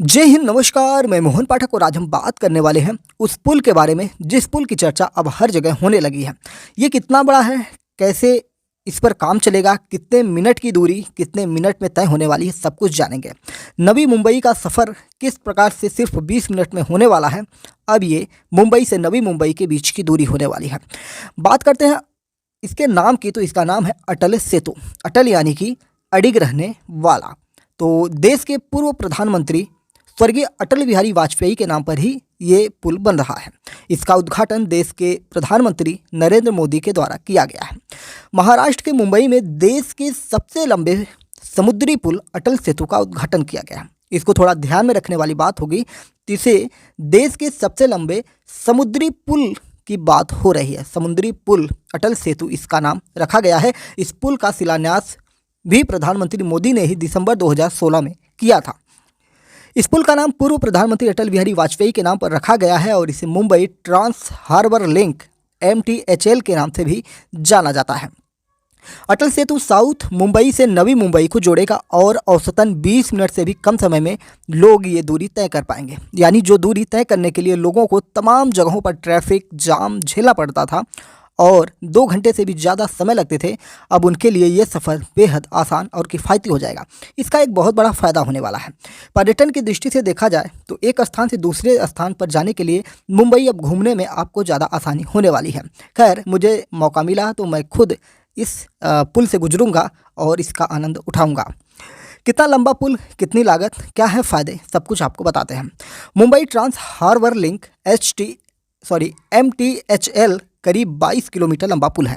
जय हिंद, नमस्कार। मैं मोहन पाठक और आज हम बात करने वाले हैं उस पुल के बारे में जिस पुल की चर्चा अब हर जगह होने लगी है। ये कितना बड़ा है, कैसे इस पर काम चलेगा, कितने मिनट की दूरी कितने मिनट में तय होने वाली है, सब कुछ जानेंगे। नवी मुंबई का सफ़र किस प्रकार से सिर्फ 20 मिनट में होने वाला है। अब ये मुंबई से नवी मुंबई के बीच की दूरी होने वाली है। बात करते हैं इसके नाम की, तो इसका नाम है अटल सेतु। अटल यानी कि अडिग रहने वाला। तो देश के पूर्व प्रधानमंत्री स्वर्गीय अटल बिहारी वाजपेयी के नाम पर ही ये पुल बन रहा है। इसका उद्घाटन देश के प्रधानमंत्री नरेंद्र मोदी के द्वारा किया गया है। महाराष्ट्र के मुंबई में देश के सबसे लंबे समुद्री पुल अटल सेतु का उद्घाटन किया गया है। इसको थोड़ा ध्यान में रखने वाली बात होगी, इसे देश के सबसे लंबे समुद्री पुल की बात हो रही है। समुद्री पुल अटल सेतु इसका नाम रखा गया है। इस पुल का शिलान्यास भी प्रधानमंत्री मोदी ने ही दिसंबर 2016 में किया था। इस पुल का नाम पूर्व प्रधानमंत्री अटल बिहारी वाजपेयी के नाम पर रखा गया है और इसे Mumbai trans harbour link MTHL के नाम से भी जाना जाता है। अटल सेतु साउथ मुंबई से नवी मुंबई को जोड़ेगा और औसतन 20 मिनट से भी कम समय में लोग ये दूरी तय कर पाएंगे। यानी जो दूरी तय करने के लिए लोगों को तमाम जगहों पर ट्रैफिक जाम झेलना पड़ता था और 2 घंटे से भी ज़्यादा समय लगते थे, अब उनके लिए ये सफ़र बेहद आसान और किफ़ायती हो जाएगा। इसका एक बहुत बड़ा फ़ायदा होने वाला है। पर्यटन की दृष्टि से देखा जाए तो एक स्थान से दूसरे स्थान पर जाने के लिए मुंबई अब घूमने में आपको ज़्यादा आसानी होने वाली है। खैर, मुझे मौका मिला तो मैं खुद इस पुल से गुजरूंगा और इसका आनंद उठाऊंगा। कितना लंबा पुल, कितनी लागत, क्या है फ़ायदे, सब कुछ आपको बताते हैं। Mumbai trans harbour link MTHL करीब 22 किलोमीटर लंबा पुल है।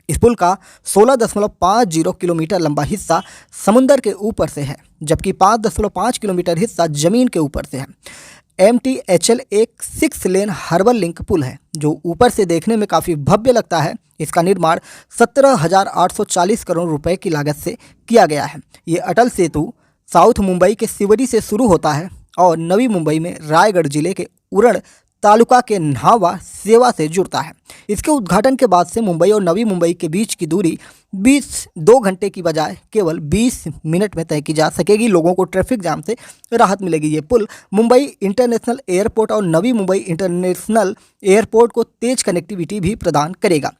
इस पुल का 16.50 किलोमीटर लंबा हिस्सा समुंदर के ऊपर से है, जबकि 5.5 किलोमीटर हिस्सा जमीन के ऊपर से है। MTHL एक 6 लेन हार्बर लिंक पुल है जो ऊपर से देखने में काफ़ी भव्य लगता है। इसका निर्माण 17,840 करोड़ रुपए की लागत से किया गया है। ये अटल सेतु साउथ मुंबई के सिवड़ी से शुरू होता है और नवी मुंबई में रायगढ़ जिले के उरण तालुका के न्हावा सेवा से जुड़ता है। इसके उद्घाटन के बाद से मुंबई और नवी मुंबई के बीच की दूरी 2 घंटे की बजाय केवल 20 मिनट में तय की जा सकेगी। लोगों को ट्रैफिक जाम से राहत मिलेगी। ये पुल मुंबई इंटरनेशनल एयरपोर्ट और नवी मुंबई इंटरनेशनल एयरपोर्ट को तेज कनेक्टिविटी भी प्रदान करेगा।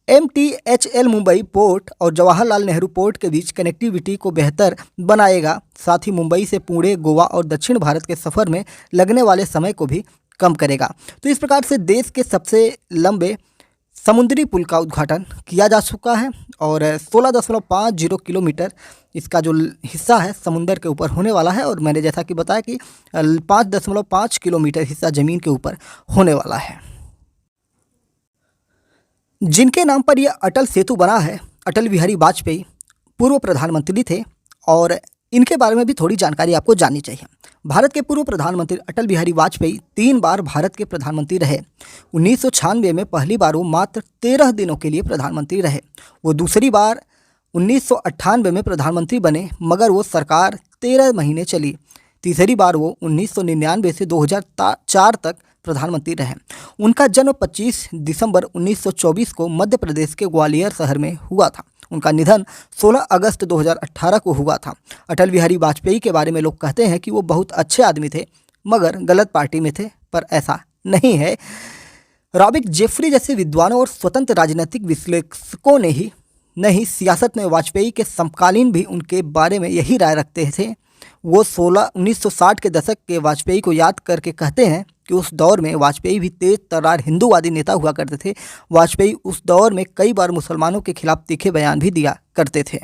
MTHL मुंबई पोर्ट और जवाहरलाल नेहरू पोर्ट के बीच कनेक्टिविटी को बेहतर बनाएगा। साथ ही मुंबई से पुणे, गोवा और दक्षिण भारत के सफ़र में लगने वाले समय को भी कम करेगा। तो इस प्रकार से देश के सबसे लंबे समुद्री पुल का उद्घाटन किया जा चुका है और 16.50 किलोमीटर इसका जो हिस्सा है समुंदर के ऊपर होने वाला है और मैंने जैसा कि बताया कि 5.5 किलोमीटर हिस्सा ज़मीन के ऊपर होने वाला है। जिनके नाम पर यह अटल सेतु बना है, अटल बिहारी वाजपेयी पूर्व प्रधानमंत्री थे और इनके बारे में भी थोड़ी जानकारी आपको जाननी चाहिए। भारत के पूर्व प्रधानमंत्री अटल बिहारी वाजपेयी 3 बार भारत के प्रधानमंत्री रहे। 1996 में पहली बार वो मात्र 13 दिनों के लिए प्रधानमंत्री रहे। वो दूसरी बार 1998 में प्रधानमंत्री बने, मगर वो सरकार 13 महीने चली। तीसरी बार वो 1999 से 2004 तक प्रधानमंत्री रहे। उनका जन्म 25 दिसंबर 1924 को मध्य प्रदेश के ग्वालियर शहर में हुआ था। उनका निधन 16 अगस्त 2018 को हुआ था। अटल बिहारी वाजपेयी के बारे में लोग कहते हैं कि वो बहुत अच्छे आदमी थे, मगर गलत पार्टी में थे, पर ऐसा नहीं है। रॉबिक जेफरी जैसे विद्वानों और स्वतंत्र राजनीतिक विश्लेषकों ने ही नहीं, सियासत में वाजपेयी के समकालीन भी उनके बारे में यही राय रखते थे। वो 1960 के दशक के वाजपेयी को याद करके कहते हैं कि उस दौर में वाजपेयी भी तेज तर्रार हिंदूवादी नेता हुआ करते थे। वाजपेयी उस दौर में कई बार मुसलमानों के खिलाफ तीखे बयान भी दिया करते थे।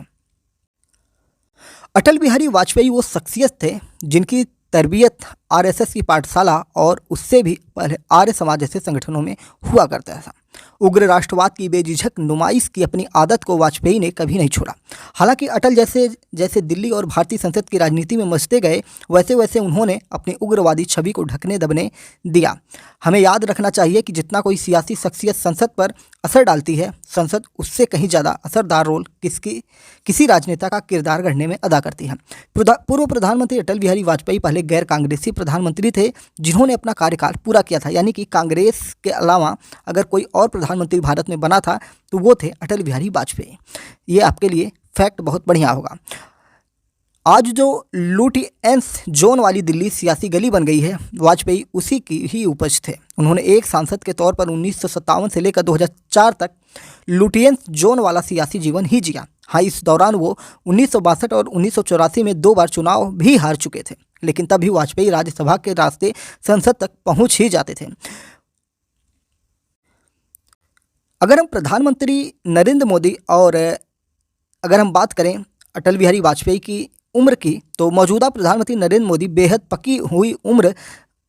अटल बिहारी वाजपेयी वो शख्सियत थे जिनकी तरबियत RSS की पाठशाला और उससे भी पहले आर्य समाज जैसे संगठनों में हुआ करता था। उग्र राष्ट्रवाद की बेझिझक नुमाइश की अपनी आदत को वाजपेयी ने कभी नहीं छोड़ा। हालांकि अटल जैसे दिल्ली और भारतीय संसद की राजनीति में मचते गए, वैसे वैसे उन्होंने अपनी उग्रवादी छवि को ढकने दबने दिया। हमें याद रखना चाहिए कि जितना कोई सियासी शख्सियत संसद पर असर डालती है, संसद उससे कहीं ज़्यादा असरदार रोल किसी राजनेता का किरदार गढ़ने में अदा करती है। पूर्व प्रधानमंत्री अटल बिहारी वाजपेयी पहले गैर कांग्रेसी प्रधानमंत्री थे जिन्होंने अपना कार्यकाल पूरा किया था। यानी कि कांग्रेस के अलावा अगर कोई और प्रधानमंत्री भारत में बना था तो वो थे अटल बिहारी वाजपेयी। ये आपके लिए फैक्ट बहुत बढ़िया होगा। आज जो लुटियंस जोन वाली दिल्ली सियासी गली बन गई है, वाजपेयी उसी की ही उपज थे। उन्होंने एक सांसद के तौर पर 1957 से लेकर 2004 तक लुटियंस जोन वाला सियासी जीवन ही जिया। हाँ, इस दौरान वो 1962 और 1984 में 2 बार चुनाव भी हार चुके थे, लेकिन तब भी वाजपेयी राज्यसभा के रास्ते संसद तक पहुंच ही जाते थे। अगर हम प्रधानमंत्री नरेंद्र मोदी और अगर हम बात करें अटल बिहारी वाजपेयी की उम्र की, तो मौजूदा प्रधानमंत्री नरेंद्र मोदी बेहद पकी हुई उम्र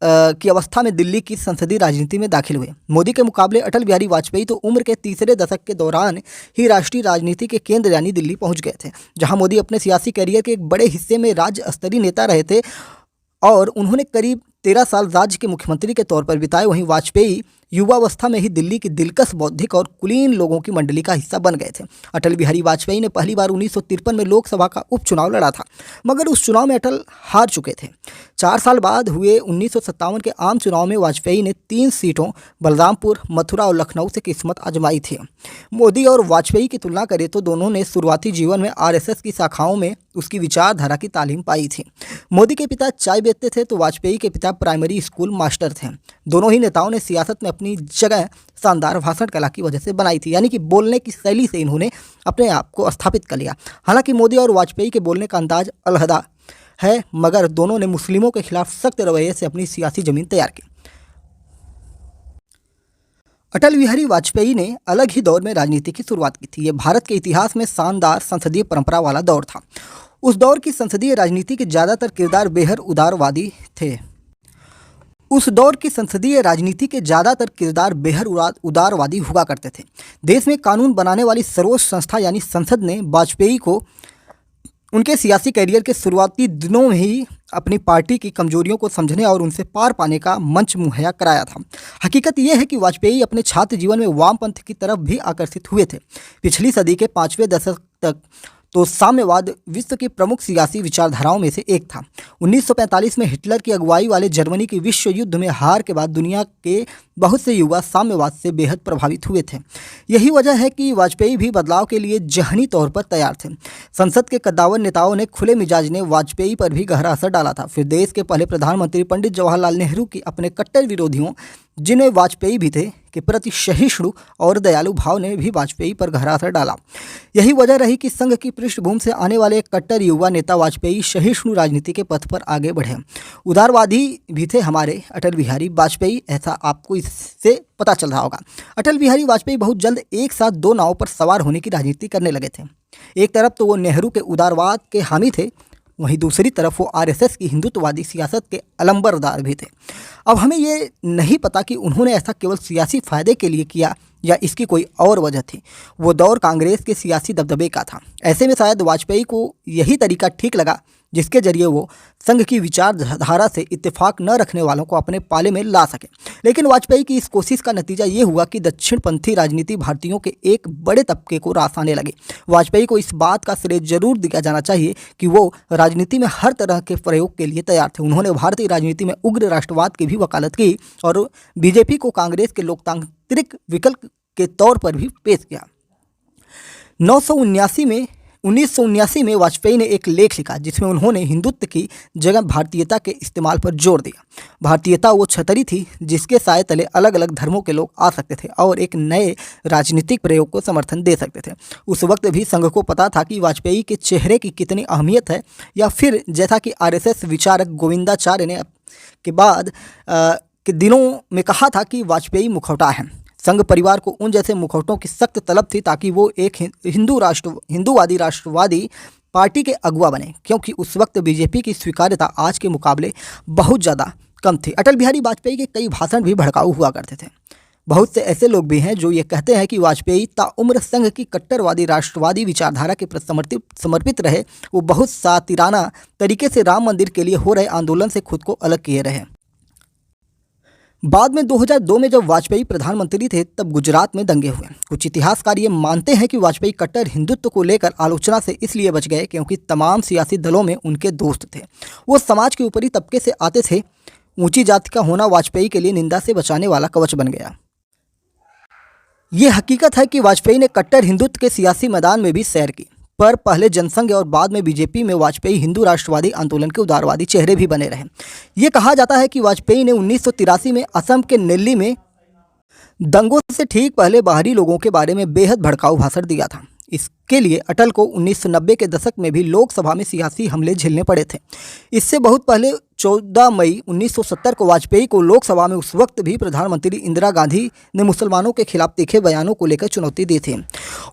की अवस्था में दिल्ली की संसदीय राजनीति में दाखिल हुए। मोदी के मुकाबले अटल बिहारी वाजपेयी तो उम्र के तीसरे दशक के दौरान ही राष्ट्रीय राजनीति के केंद्र यानी दिल्ली पहुंच गए थे, जहां मोदी अपने सियासी करियर के एक बड़े हिस्से में राज्य स्तरीय नेता रहे थे और उन्होंने करीब 13 साल राज्य के मुख्यमंत्री के तौर पर बिताए। वहीं वाजपेयी युवावस्था में ही दिल्ली की दिलकश बौद्धिक और कुलीन लोगों की मंडली का हिस्सा बन गए थे। अटल बिहारी वाजपेयी ने पहली बार 1953 में लोकसभा का उपचुनाव लड़ा था, मगर उस चुनाव में अटल हार चुके थे। 4 साल बाद हुए 1957 के आम चुनाव में वाजपेयी ने 3 सीटों बलरामपुर, मथुरा और लखनऊ से किस्मत आजमाई थी। मोदी और वाजपेयी की तुलना करें तो दोनों ने शुरुआती जीवन में आरएसएस की शाखाओं में उसकी विचारधारा की तालीम पाई थी। मोदी के पिता चाय बेचते थे तो वाजपेयी के पिता प्राइमरी स्कूल मास्टर थे। दोनों ही नेताओं ने सियासत में अपनी जगह शानदार भाषण कला की वजह से बनाई थी, यानी कि बोलने की शैली से इन्होंने अपने आप को स्थापित कर लिया। हालांकि मोदी और वाजपेयी के बोलने का अंदाज अलहदा है, मगर दोनों ने मुस्लिमों के खिलाफ सख्त रवैये से अपनी सियासी जमीन तैयार की। अटल बिहारी वाजपेयी ने अलग ही दौर में राजनीति की शुरुआत की थी। ये भारत के इतिहास में शानदार संसदीय परंपरा वाला दौर था। उस दौर की संसदीय राजनीति के ज़्यादातर किरदार बेहद उदारवादी थे। उदारवादी हुआ करते थे। देश में कानून बनाने वाली सर्वोच्च संस्था यानी संसद ने वाजपेयी को उनके सियासी करियर के शुरुआती दिनों में ही अपनी पार्टी की कमजोरियों को समझने और उनसे पार पाने का मंच मुहैया कराया था। हकीकत यह है कि वाजपेयी अपने छात्र जीवन में वामपंथ की तरफ भी आकर्षित हुए थे। पिछली सदी के 5वें दशक तक तो साम्यवाद विश्व की प्रमुख सियासी विचारधाराओं में से एक था। 1945 में हिटलर की अगुवाई वाले जर्मनी की विश्व युद्ध में हार के बाद दुनिया के बहुत से युवा साम्यवाद से बेहद प्रभावित हुए थे। यही वजह है कि वाजपेयी भी बदलाव के लिए जहनी तौर पर तैयार थे। संसद के कद्दावर नेताओं ने खुले मिजाज ने वाजपेयी पर भी गहरा असर डाला था। फिर देश के पहले प्रधानमंत्री पंडित जवाहरलाल नेहरू की अपने कट्टर विरोधियों, जिन्हें वाजपेयी भी थे, के प्रति सहिष्णु और दयालु भाव ने भी वाजपेयी पर गहरा असर डाला। यही वजह रही कि संघ की पृष्ठभूमि से आने वाले एक कट्टर युवा नेता वाजपेयी सहिष्णु राजनीति के पथ पर आगे बढ़े। उदारवादी भी थे हमारे अटल बिहारी वाजपेयी, ऐसा आपको इससे पता चल रहा होगा। अटल बिहारी वाजपेयी बहुत जल्द एक साथ 2 नावों पर सवार होने की राजनीति करने लगे थे। एक तरफ तो वो नेहरू के उदारवाद के हामी थे, वहीं दूसरी तरफ वो आरएसएस की हिंदुत्ववादी सियासत के अलंबरदार भी थे। अब हमें ये नहीं पता कि उन्होंने ऐसा केवल सियासी फायदे के लिए किया या इसकी कोई और वजह थी। वो दौर कांग्रेस के सियासी दबदबे का था। ऐसे में शायद वाजपेयी को यही तरीका ठीक लगा जिसके जरिए वो संघ की विचारधारा से इत्तेफाक न रखने वालों को अपने पाले में ला सके। लेकिन वाजपेयी की इस कोशिश का नतीजा ये हुआ कि दक्षिणपंथी राजनीति भारतीयों के एक बड़े तबके को रास आने लगी। वाजपेयी को इस बात का श्रेय जरूर दिया जाना चाहिए कि वो राजनीति में हर तरह के प्रयोग के लिए तैयार थे। उन्होंने भारतीय राजनीति में उग्र राष्ट्रवाद की भी वकालत की और बीजेपी को कांग्रेस के लोकतांत्रिक विकल्प के तौर पर भी पेश किया। 1979 में वाजपेयी ने एक लेख लिखा जिसमें उन्होंने हिंदुत्व की जगह भारतीयता के इस्तेमाल पर जोर दिया। भारतीयता वो छतरी थी जिसके साए तले अलग अलग धर्मों के लोग आ सकते थे और एक नए राजनीतिक प्रयोग को समर्थन दे सकते थे। उस वक्त भी संघ को पता था कि वाजपेयी के चेहरे की कितनी अहमियत है, या फिर जैसा कि आरएसएस विचारक गोविंदाचार्य ने के बाद के दिनों में कहा था कि वाजपेयी मुखौटा है। संघ परिवार को उन जैसे मुखौटों की सख्त तलब थी ताकि वो एक हिंदूवादी राष्ट्रवादी पार्टी के अगुवा बने, क्योंकि उस वक्त बीजेपी की स्वीकार्यता आज के मुकाबले बहुत ज़्यादा कम थी। अटल बिहारी वाजपेयी के कई भाषण भी भड़काऊ हुआ करते थे। बहुत से ऐसे लोग भी हैं जो ये कहते हैं कि वाजपेयी ताउम्र संघ की कट्टरवादी राष्ट्रवादी विचारधारा के प्रति समर्पित रहे। वो बहुत सातिराना तरीके से राम मंदिर के लिए हो रहे आंदोलन से खुद को अलग किए रहे। बाद में 2002 में जब वाजपेयी प्रधानमंत्री थे तब गुजरात में दंगे हुए। कुछ इतिहासकार ये मानते हैं कि वाजपेयी कट्टर हिंदुत्व को लेकर आलोचना से इसलिए बच गए क्योंकि तमाम सियासी दलों में उनके दोस्त थे। वो समाज के ऊपरी तबके से आते थे। ऊंची जाति का होना वाजपेयी के लिए निंदा से बचाने वाला कवच बन गया। ये हकीकत है कि वाजपेयी ने कट्टर हिंदुत्व के सियासी मैदान में भी सैर की। पर पहले जनसंघ और बाद में बीजेपी में वाजपेयी हिंदू राष्ट्रवादी आंदोलन के उदारवादी चेहरे भी बने रहे। ये कहा जाता है कि वाजपेयी ने 1983 में असम के नेल्ली में दंगों से ठीक पहले बाहरी लोगों के बारे में बेहद भड़काऊ भाषण दिया था। इसके लिए अटल को 1990 के दशक में भी लोकसभा में सियासी हमले झेलने पड़े थे। इससे बहुत पहले 14 मई 1970 को वाजपेयी को लोकसभा में उस वक्त भी प्रधानमंत्री इंदिरा गांधी ने मुसलमानों के खिलाफ तीखे बयानों को लेकर चुनौती दी थी।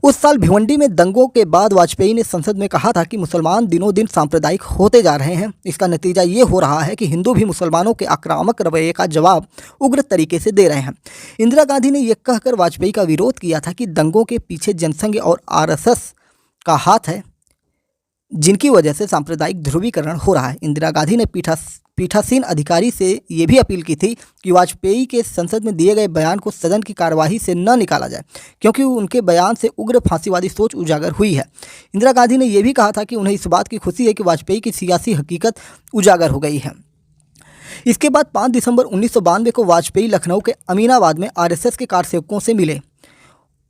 उस साल भिवंडी में दंगों के बाद वाजपेयी ने संसद में कहा था कि मुसलमान दिनों दिन सांप्रदायिक होते जा रहे हैं। इसका नतीजा ये हो रहा है कि हिंदू भी मुसलमानों के आक्रामक रवैये का जवाब उग्र तरीके से दे रहे हैं। इंदिरा गांधी ने यह कहकर वाजपेयी का विरोध किया था कि दंगों के पीछे जनसंघ और आरएसएस का हाथ है, जिनकी वजह से सांप्रदायिक ध्रुवीकरण हो रहा है। इंदिरा गांधी ने पीठासीन अधिकारी से ये भी अपील की थी कि वाजपेयी के संसद में दिए गए बयान को सदन की कार्यवाही से न निकाला जाए, क्योंकि उनके बयान से उग्र फांसीवादी सोच उजागर हुई है। इंदिरा गांधी ने यह भी कहा था कि उन्हें इस बात की खुशी है कि वाजपेयी की सियासी हकीकत उजागर हो गई है। इसके बाद 5 दिसंबर 1992 को वाजपेयी लखनऊ के अमीनाबाद में आरएसएस के कार्यसेवकों से मिले।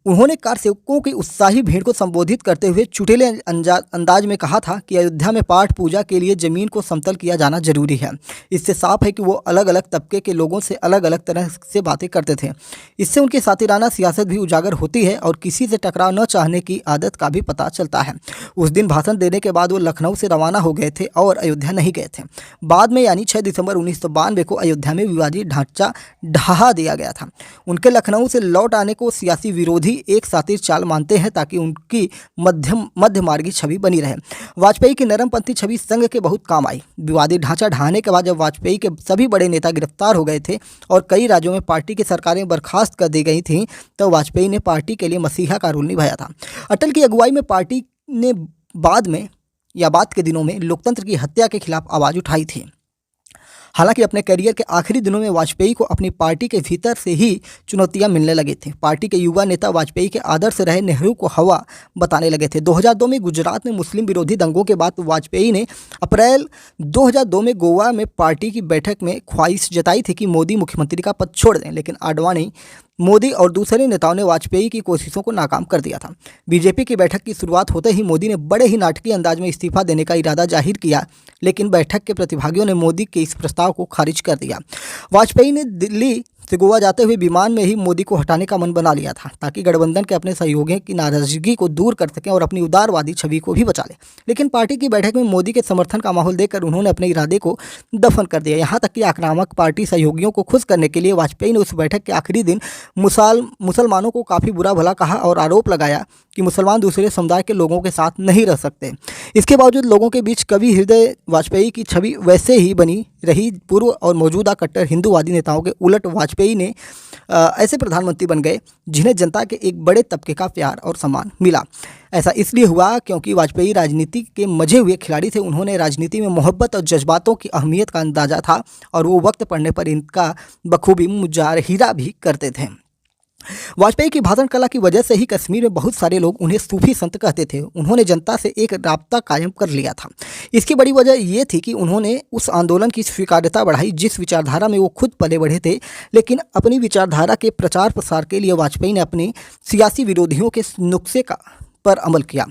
उन्होंने कार्यसेवकों की उत्साही भीड़ को संबोधित करते हुए चुटीले अंदाज में कहा था कि अयोध्या में पाठ पूजा के लिए ज़मीन को समतल किया जाना जरूरी है। इससे साफ है कि वो अलग अलग तबके के लोगों से अलग अलग तरह से बातें करते थे। इससे उनकी सातिराना सियासत भी उजागर होती है और किसी से टकराव न चाहने की आदत का भी पता चलता है। उस दिन भाषण देने के बाद वो लखनऊ से रवाना हो गए थे और अयोध्या नहीं गए थे। बाद में यानी 6 दिसंबर 1992 को अयोध्या में विवादित ढांचा ढहा दिया गया था। उनके लखनऊ से लौट आने को सियासी विरोधी एक सातिर चाल मानते हैं ताकि उनकी मध्य मार्गी छवि बनी रहे। वाजपेयी की नरमपंथी छवि संघ के बहुत काम आई। विवादित ढांचा ढहाने के बाद जब वाजपेयी के सभी बड़े नेता गिरफ्तार हो गए थे और कई राज्यों में पार्टी की सरकारें बर्खास्त कर दी गई थीं, तो वाजपेयी ने पार्टी के लिए मसीहा का रोल निभाया था। अटल की अगुवाई में पार्टी ने बाद के दिनों में लोकतंत्र की हत्या के खिलाफ आवाज़ उठाई थी। हालांकि अपने करियर के आखिरी दिनों में वाजपेयी को अपनी पार्टी के भीतर से ही चुनौतियां मिलने लगी थी। पार्टी के युवा नेता वाजपेयी के आदर्श रहे नेहरू को हवा बताने लगे थे। 2002 में गुजरात में मुस्लिम विरोधी दंगों के बाद वाजपेयी ने अप्रैल 2002 में गोवा में पार्टी की बैठक में ख्वाहिश जताई थी कि मोदी मुख्यमंत्री का पद छोड़ दें, लेकिन आडवाणी, मोदी और दूसरे नेताओं ने वाजपेयी की कोशिशों को नाकाम कर दिया था। बीजेपी की बैठक की शुरुआत होते ही मोदी ने बड़े ही नाटकीय अंदाज में इस्तीफा देने का इरादा जाहिर किया, लेकिन बैठक के प्रतिभागियों ने मोदी के इस प्रस्ताव को खारिज कर दिया। वाजपेयी ने दिल्ली से गोवा जाते हुए विमान में ही मोदी को हटाने का मन बना लिया था, ताकि गठबंधन के अपने सहयोगियों की नाराजगी को दूर कर सकें और अपनी उदारवादी छवि को भी बचा लें। लेकिन पार्टी की बैठक में मोदी के समर्थन का माहौल देकर उन्होंने अपने इरादे को दफन कर दिया। यहाँ तक कि आक्रामक पार्टी सहयोगियों को खुश करने के लिए वाजपेयी ने उस बैठक के आखिरी दिन मुसलमानों को काफ़ी बुरा भला कहा और आरोप लगाया कि मुसलमान दूसरे समुदाय के लोगों के साथ नहीं रह सकते। इसके बावजूद लोगों के बीच कवि हृदय वाजपेयी की छवि वैसे ही बनी रही। पूर्व और मौजूदा कट्टर हिंदूवादी नेताओं के उलट वाजपेयी ने ऐसे प्रधानमंत्री बन गए जिन्हें जनता के एक बड़े तबके का प्यार और सम्मान मिला। ऐसा इसलिए हुआ क्योंकि वाजपेयी राजनीति के मजे हुए खिलाड़ी थे। उन्होंने राजनीति में मोहब्बत और जज्बातों की अहमियत का अंदाजा था और वो वक्त पड़ने पर इनका बखूबी मुजाहिरा भी करते थे। वाजपेयी की भाषण कला की वजह से ही कश्मीर में बहुत सारे लोग उन्हें सूफी संत कहते थे। उन्होंने जनता से एक राब्ता कायम कर लिया था। इसकी बड़ी वजह ये थी कि उन्होंने उस आंदोलन की स्वीकार्यता बढ़ाई जिस विचारधारा में वो खुद पले बढ़े थे। लेकिन अपनी विचारधारा के प्रचार प्रसार के लिए वाजपेयी ने अपने सियासी विरोधियों के नुस्खे पर अमल किया।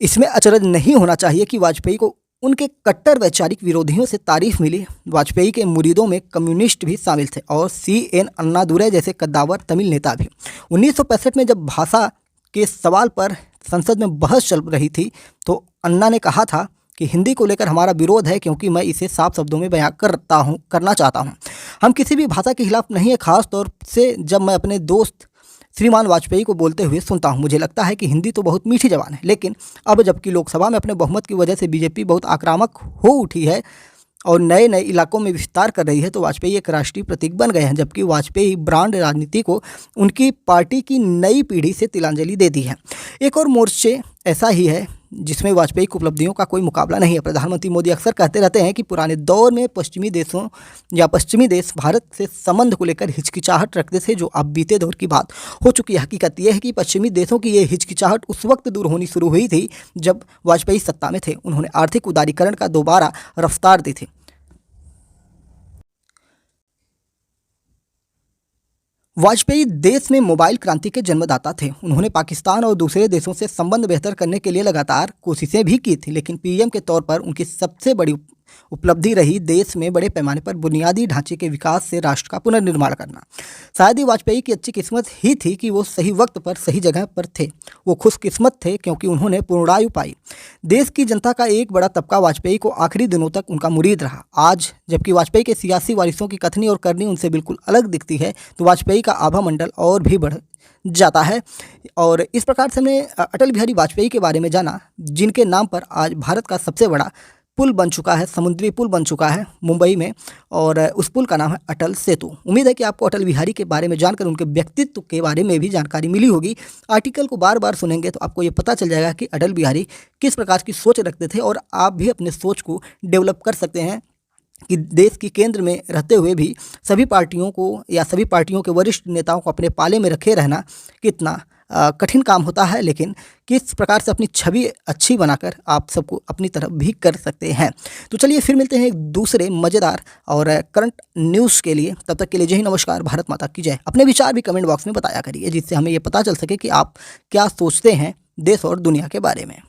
इसमें अचरज नहीं होना चाहिए कि वाजपेयी को उनके कट्टर वैचारिक विरोधियों से तारीफ मिली। वाजपेयी के मुरीदों में कम्युनिस्ट भी शामिल थे और CN अन्नादुरै जैसे कद्दावर तमिल नेता भी। 1965 में जब भाषा के सवाल पर संसद में बहस चल रही थी तो अन्ना ने कहा था कि हिंदी को लेकर हमारा विरोध है क्योंकि मैं इसे साफ शब्दों में बयां करना चाहता हूं। हम किसी भी भाषा के खिलाफ नहीं है, खास तौर से जब मैं अपने दोस्त श्रीमान वाजपेयी को बोलते हुए सुनता हूं। मुझे लगता है कि हिंदी तो बहुत मीठी जबान है, लेकिन अब जबकि लोकसभा में अपने बहुमत की वजह से बीजेपी बहुत आक्रामक हो उठी है और नए नए इलाकों में विस्तार कर रही है, तो वाजपेयी एक राष्ट्रीय प्रतीक बन गए हैं। जबकि वाजपेयी ब्रांड राजनीति को उनकी पार्टी की नई पीढ़ी से तिलांजलि दे दी है। एक और मोर्चे ऐसा ही है जिसमें वाजपेयी की उपलब्धियों का कोई मुकाबला नहीं है। प्रधानमंत्री मोदी अक्सर कहते रहते हैं कि पुराने दौर में पश्चिमी देश भारत से संबंध को लेकर हिचकिचाहट रखते थे, जो अब बीते दौर की बात हो चुकी है। हकीकत यह है कि पश्चिमी देशों की ये हिचकिचाहट उस वक्त दूर होनी शुरू हुई थी जब वाजपेयी सत्ता में थे। उन्होंने आर्थिक उदारीकरण का दोबारा रफ्तार दी थी। वाजपेयी देश में मोबाइल क्रांति के जन्मदाता थे। उन्होंने पाकिस्तान और दूसरे देशों से संबंध बेहतर करने के लिए लगातार कोशिशें भी की थी, लेकिन पीएम के तौर पर उनकी सबसे बड़ी उपलब्धि रही देश में बड़े पैमाने पर बुनियादी ढांचे के विकास से राष्ट्र का पुनर्निर्माण करना। शायद ही वाजपेयी की अच्छी किस्मत ही थी कि वो सही वक्त पर सही जगह पर थे। वो खुशकिस्मत थे क्योंकि उन्होंने पूर्णायु पाई। देश की जनता का एक बड़ा तबका वाजपेयी को आखिरी दिनों तक उनका मुरीद रहा। आज जबकि वाजपेयी के सियासी वारिसों की कथनी और करनी उनसे बिल्कुल अलग दिखती है, तो वाजपेयी का आभा मंडल और भी बढ़ जाता है। और इस प्रकार से हमने अटल बिहारी वाजपेयी के बारे में जाना, जिनके नाम पर आज भारत का सबसे बड़ा पुल बन चुका है, समुद्री पुल बन चुका है मुंबई में, और उस पुल का नाम है अटल सेतु। उम्मीद है कि आपको अटल बिहारी के बारे में जानकर उनके व्यक्तित्व के बारे में भी जानकारी मिली होगी। आर्टिकल को बार बार सुनेंगे तो आपको ये पता चल जाएगा कि अटल बिहारी किस प्रकार की सोच रखते थे, और आप भी अपने सोच को डेवलप कर सकते हैं कि देश की केंद्र में रहते हुए भी सभी पार्टियों को या सभी पार्टियों के वरिष्ठ नेताओं को अपने पाले में रखे रहना कितना कठिन काम होता है, लेकिन किस प्रकार से अपनी छवि अच्छी बनाकर आप सबको अपनी तरफ भी कर सकते हैं। तो चलिए फिर मिलते हैं एक दूसरे मज़ेदार और करंट न्यूज़ के लिए। तब तक के लिए जय हिंद, नमस्कार, भारत माता की जय। अपने विचार भी कमेंट बॉक्स में बताया करिए, जिससे हमें ये पता चल सके कि आप क्या सोचते हैं देश और दुनिया के बारे में।